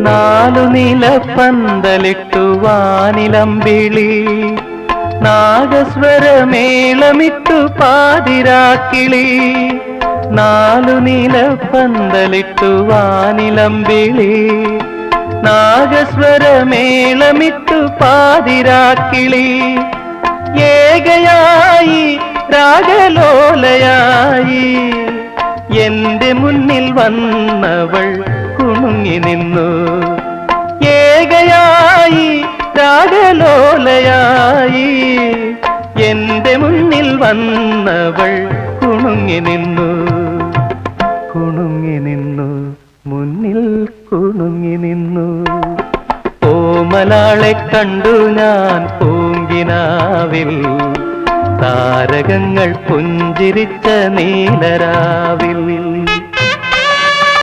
നാലു നിലപ്പന്തലിട്ടു വാനിലമ്പിളി നാഗസ്വരമേളമിട്ടു പാതിരാക്കിളി നാലു നിലപ്പന്തലിട്ടു വാനിലമ്പിളി നാഗസ്വരമേളമിട്ടു പാതിരാക്കിളി ഏകയായി രാഗലോലയായി എന്റെ മുന്നിൽ വന്നവൾ കുണുങ്ങി നിന്നു ഏകയായി രാഗലോലയായി എന്റെ മുന്നിൽ വന്നവൾ കുണുങ്ങി നിന്നു മുന്നിൽ കുണുങ്ങി നിന്നു ഓമലാളെ കണ്ടു ഞാൻ പൂങ്കിനാവിൽ താരകങ്ങൾ പുഞ്ചിരിച്ച നീലരാവിൽ